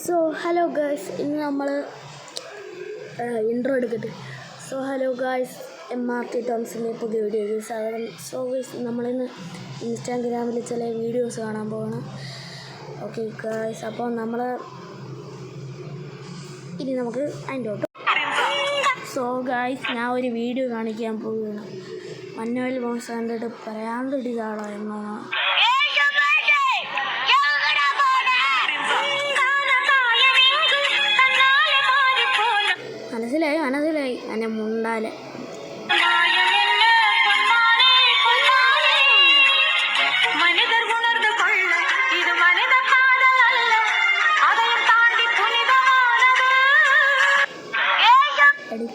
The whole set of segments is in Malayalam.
സോ ഹലോ ഗായ്സ്, ഇന്ന് നമ്മൾ ഇൻട്രോ എടുക്കട്ടെ. സോ ഹലോ ഗായ്സ്, MRT ടോംസിൻ്റെ പുതിയ വീഡിയോയ്ക്ക് സ്വാഗതം. സോ ഗായ്സ്, നമ്മളിന്ന് ഇൻസ്റ്റാഗ്രാമിൽ ചില വീഡിയോസ് കാണാൻ പോകണം. ഓക്കെ ഗായ്സ്, അപ്പോൾ നമ്മൾ ഇനി നമുക്ക് അതിൻ്റെ ഓട്ടോ. സോ ഗായ്സ്, ഞാൻ ഒരു വീഡിയോ കാണിക്കാൻ പോവുകയാണ്. മഞ്ഞുവൽ ബോസ് കണ്ടിട്ട് പറയാണ്ടിടിതാളോ എന്നാണ്. മനസ്സിലായി എന്നെ മുണ്ടാലെ.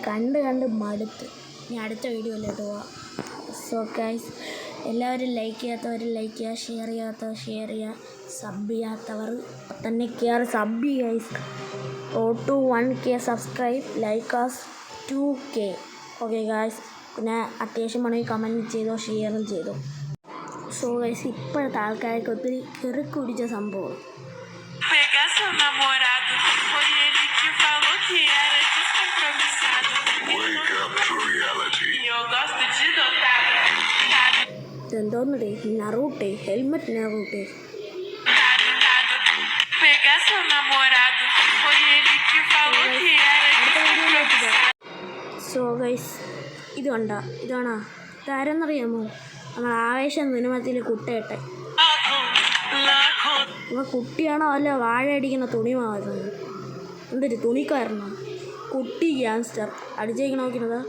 കണ്ട് മടുത്ത് ഇനി അടുത്ത വീഡിയോയിലോട്ട് പോവാം. സോ ഗൈസ്, എല്ലാവരും ലൈക്ക് ചെയ്യാത്തവർ ലൈക്ക് ചെയ്യുക, ഷെയർ ചെയ്യാത്തവർ ഷെയർ ചെയ്യുക, സബ് ചെയ്യാത്തവർ തന്നെ കയറി സബ് ചെയ്യുക guys. to 1K subscribe, like us 2K. Okay guys, പിന്നെ അത്യാവശ്യം വേണമെങ്കിൽ കമൻറ്റ് ചെയ്തോ ഷെയറും ചെയ്തോ. സോ ഗൈസ്, ഇപ്പോഴത്തെ ആൾക്കാർക്ക് ഒത്തിരി കെറുക്ക് പിടിച്ച സംഭവം. എന്തോന്നേ നറൂട്ടെ ഹെൽമെറ്റ് നറൂട്ടെ. സോ ഗൈസ്, ഇതാണോ ഇതാരെന്നറിയാമോ? നമ്മൾ ആവേശം സിനിമത്തിൽ കുട്ടേട്ടെ. നമ്മൾ കുട്ടിയാണോ അല്ല വാഴ അടിക്കുന്ന തുണിമാവുന്നത്? എന്തൊരു തുണിക്കാരനോ? കുട്ടി ഗ്യാങ്സ്റ്റർ അടിച്ചേക്ക് നോക്കുന്നത്.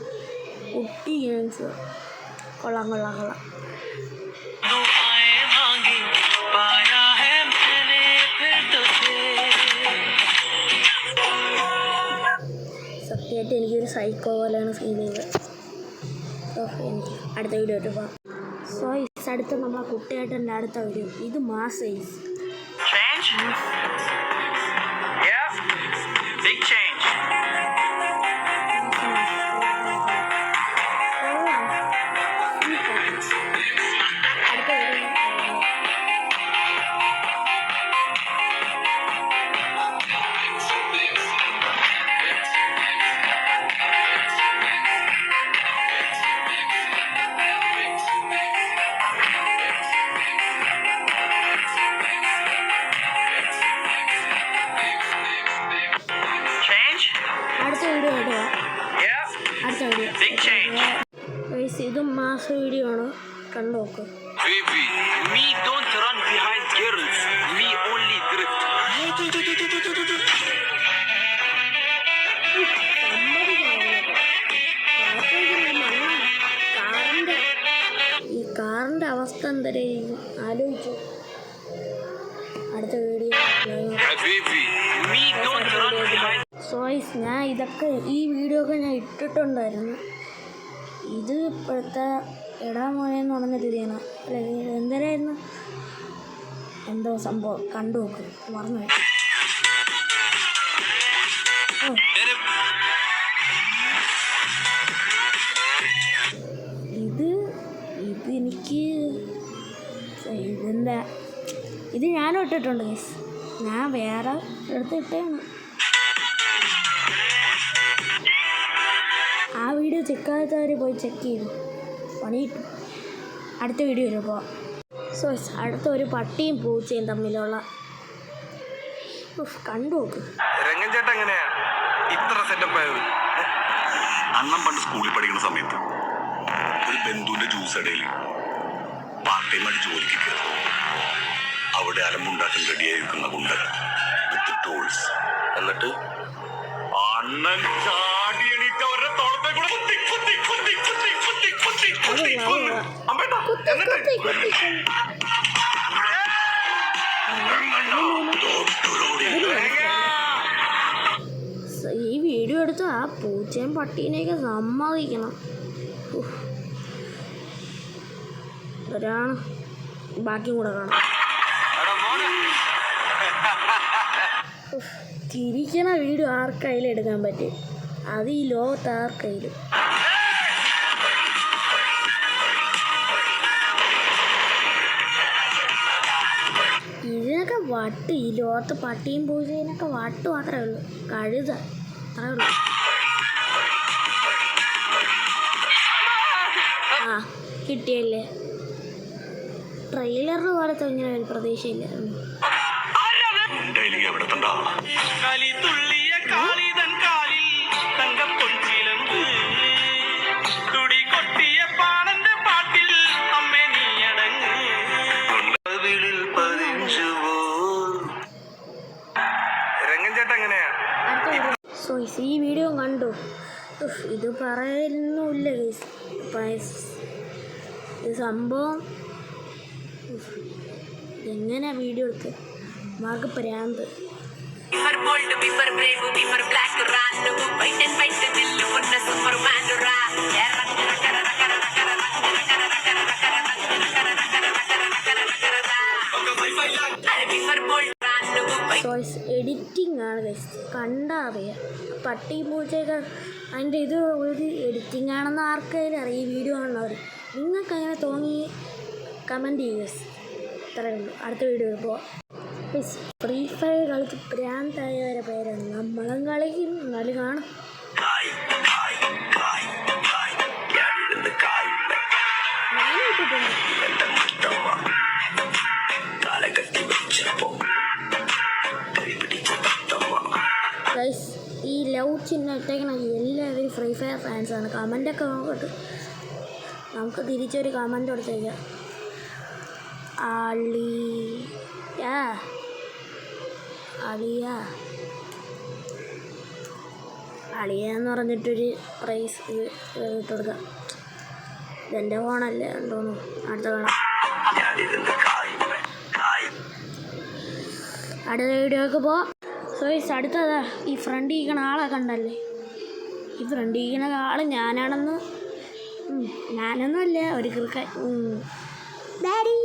കുട്ടി ഗ്യാങ്സ്റ്റർ കൊള്ളാം. സത്യമായിട്ട് എനിക്കൊരു സൈക്കോ പോലെയാണ് ഫീൽ ചെയ്തത്. എനിക്ക് അടുത്ത വീഡിയോ ഇട്ട് പോകാം. സോ അടുത്ത നമ്മളെ കുട്ടിയായിട്ടെൻ്റെ അടുത്ത വീഡിയോ. ഇത് മാസ് സൈസ് ഇതും മാസ് വീഡിയോ ആണ്, കണ്ടു നോക്ക്. ഈ കാറിൻ്റെ അവസ്ഥ എന്തരായിരിക്കും ആലോചിച്ചു. അടുത്ത വീഡിയോ. സോയ്സ്, ഞാൻ ഇതൊക്കെ ഈ വീഡിയോ ഒക്കെ ഞാൻ ഇട്ടിട്ടുണ്ടായിരുന്നു. ഇത് ഇപ്പോഴത്തെ എടാ മോനെന്ന് പറഞ്ഞൊരു ഇതിയാണ്. അല്ല, എന്തരായിരുന്നു എന്തോ സംഭവം, കണ്ടു നോക്ക്. മറന്നു എനിക്ക് ഇതെന്താ, ഇത് ഞാനും ഇട്ടിട്ടുണ്ട് ഗൈസ്. ഞാൻ വേറെ എടുത്ത് ഇട്ടാണ്. ആ വീഡിയോ ചെക്കാത്തവർ പോയി ചെക്ക് ചെയ്തു പണി കിട്ടും. അടുത്ത വീഡിയോ വരുമ്പോൾ. സോ അടുത്ത ഒരു പട്ടിയും പൂച്ചയും തമ്മിലുള്ള കണ്ടു നോക്ക്. അണ്ണം പണ്ട് സ്കൂളിൽ പഠിക്കുന്ന സമയത്ത് ഒരു ബന്ധുവിന്റെ ജ്യൂസ് ഇടയിൽ പാർട്ട് ടൈം ആയിട്ട് ജോലിക്ക് കയറി. അവിടെ അലമ്പുണ്ടാക്കാൻ റെഡിയായിരിക്കുന്ന ഗുണ്ടകൾ വിത്ത് ടൂൾസ്. എന്നിട്ട് അണ്ണൻ ചാടി എണീറ്റ് അവരുടെ തോളത്തെ കൂടെ ഈ വീഡിയോ എടുത്ത് ആ പൂച്ചയും പട്ടീനെയൊക്കെ സമ്മതിക്കണം. ഒരാണ് ബാക്കിയും കൂടെ കാണാം. തിരിക്കണ വീഡിയോ ആർക്കയിലും എടുക്കാൻ പറ്റും. അത് ഈ ലോകത്ത് ആർക്കയിലും. ഇതിനൊക്കെ വട്ട് ഈ ലോകത്ത് പട്ടിയും പൂച്ചയിനൊക്കെ വട്ട് മാത്രമേ ഉള്ളൂ. കഴുത അത്രേ ഉള്ളൂ. ആ കിട്ടിയല്ലേ. ട്രെയിലറിന് പോലത്തെ ഇങ്ങനെ ഒരു പ്രതീക്ഷയില്ല. സോ ഈ വീഡിയോ കണ്ടു. ഇത് പറയുന്നില്ല ഗൈസ്. ഇത് സംഭവം എങ്ങനെ വീഡിയോ എടുത്ത് മാർക്ക് പ്രാന്ത്. എഡിറ്റിംഗ് ആണ് ഗൈസ്, കണ്ടാ അറിയാം. പട്ടി പൂച്ചയൊക്കെ അതിൻ്റെ ഇത് ഒരു എഡിറ്റിംഗ് ആണെന്ന് ആർക്കെങ്കിലും അറിയാം ഈ വീഡിയോ കാണുന്നവർ. നിങ്ങൾക്ക് അങ്ങനെ തോന്നി കമൻറ്റ് ചെയ്യുക. ഇത്രയേ ഉള്ളൂ. അടുത്ത വീഡിയോ ഇപ്പോൾ ഫ്രീ ഫയർ കളിച്ച് പ്രാന്തായവരെ പേരാണ്. നമ്മളും കളിക്കും, എന്നാലും കാണും. ഗൈസ് ഈ ലവ് ചിഹ്നം ഇട്ടേക്കണ എല്ലാവരും ഫ്രീ ഫയർ ഫാൻസാണ്. കമൻ്റൊക്കെ നോക്കട്ടെ, നമുക്ക് തിരിച്ചൊരു കമൻ്റ് കൊടുത്തേക്കാം. അളിയെന്ന് പറഞ്ഞിട്ടൊരു പ്രൈസ് ഇട്ട് കൊടുക്കാം. ഇതെൻ്റെ ഫോണല്ലേ തോന്നുന്നു. അടുത്ത കാണാം. അടുത്ത വീഡിയോക്ക് പോവാം. സോ അടുത്തതാ ഈ ഫ്രണ്ട് ഇരിക്കണ ആളെ കണ്ടല്ലേ. ഈ ഫ്രണ്ട് ഇരിക്കണ ആൾ ഞാനൊന്നുമല്ല, ഒരു ക്രിക്കറ്റ് ഡാഡി.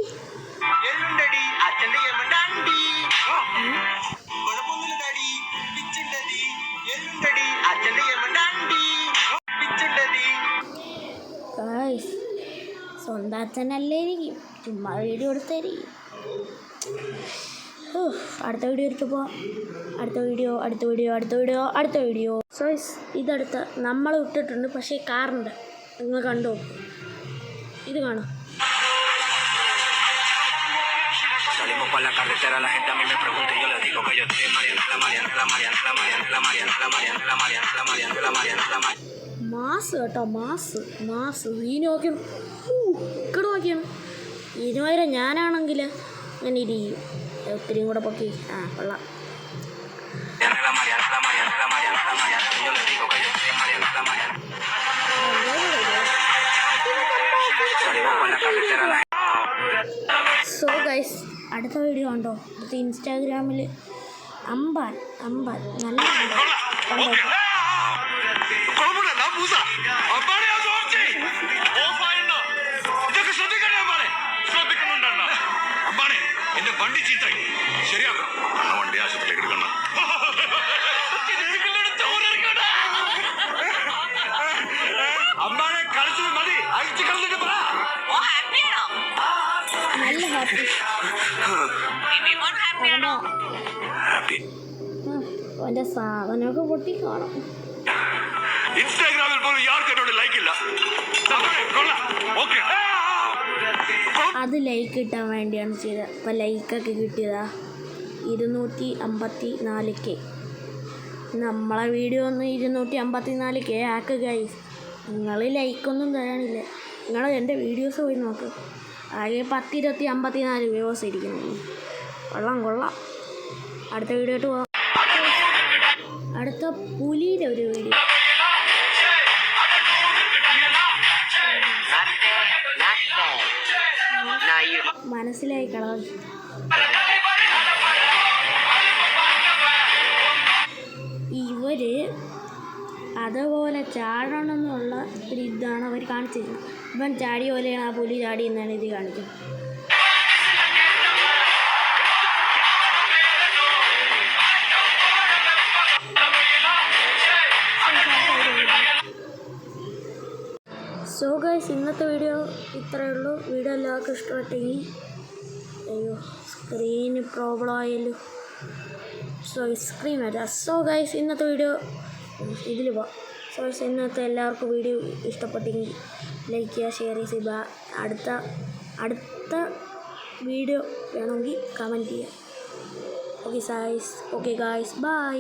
സ്വന്തം അച്ഛനല്ലേ ഇരിക്കും, ചുമ്മാ വീഡിയോ എടുത്തായിരിക്കും. അടുത്ത വീഡിയോ എടുത്ത് പോവാം. അടുത്ത വീഡിയോ. സോ ഇതടുത്ത നമ്മൾ ഇട്ടിട്ടുണ്ട്, പക്ഷേ കാറുണ്ട്. നിങ്ങൾ കണ്ടോ? ഇത് കാണും. മാസ് കേട്ടോ, മാസ് ഈ നോക്കി ഇക്കട് നോക്കിയാണ്. ഇതിനുപകരം ഞാനാണെങ്കിൽ അങ്ങനെ ഇരിക്കും, ഒത്തിരിയും കൂടെ പൊക്കി. കൊള്ളാം. സോ ഗൈസ് അടുത്ത വീഡിയോ ഉണ്ടോ? അടുത്ത ഇൻസ്റ്റാഗ്രാമിൽ അമ്പാൻ നല്ല കണ്ടോ? വണ്ടി ചീത്തായി ശരിയാക്കാം. വണ്ടി ആശുപത്രിയിലേക്ക് എടുക്കണം. അമ്മാനെ കളിച്ചത് മതി, അഴിച്ചു കളഞ്ഞിട്ട് പറ. നല്ല ഹാപ്പി. അവൻ്റെ സാധനമൊക്കെ പൊട്ടി കാണാം. ഇൻസ്റ്റാഗ്രാമിൽ പോലും യാർക്കെന്നോട് ലൈക്കില്ല. അത് ലൈക്ക് കിട്ടാൻ വേണ്ടിയാണ് ചെയ്തത്. അപ്പോൾ ലൈക്കൊക്കെ കിട്ടിയതാ 254K. നമ്മളെ വീഡിയോ ഒന്ന് 254K ആക്കുക ഗൈസ്. നിങ്ങൾ ലൈക്കൊന്നും തരാനില്ല. നിങ്ങൾ എൻ്റെ വീഡിയോസ് പോയി നോക്ക്. ആകെ 10-54 വ്യൂവേഴ്സ് ഇരിക്കുന്നു. കൊള്ളാം. അടുത്ത വീഡിയോ ആയിട്ട് പോകാം. അടുത്ത പുലിയുടെ ഒരു വീഡിയോ. മനസ്സിലായി കളർ. ഇവര് അതുപോലെ ചാടണമെന്നുള്ള ഒരു ഇതാണ് അവർ കാണിച്ചത്. ഇവൻ ചാടിയ പോലെയാണ് ആ പുലി ചാടി എന്നാണ് ഇത് കാണിക്കുന്നത്. സോ ഗൈസ് ഇന്നത്തെ വീഡിയോ ഇത്രയേ ഉള്ളൂ. വീഡിയോ എല്ലാവർക്കും ഇഷ്ടപ്പെട്ടെങ്കിൽ സ്ക്രീന് പ്രോബ്ലം ആയാലും സ്ക്രീൻ വരാം. സോ ഗൈസ് ഇന്നത്തെ വീഡിയോ ഇതിൽ പോവാം. സോ ഇന്നത്തെ എല്ലാവർക്കും വീഡിയോ ഇഷ്ടപ്പെട്ടെങ്കിൽ ലൈക്ക് ചെയ്യുക, ഷെയർ ചെയ്യുക. അടുത്ത വീഡിയോ വേണമെങ്കിൽ കമൻറ്റ് ചെയ്യുക. Okay guys, by.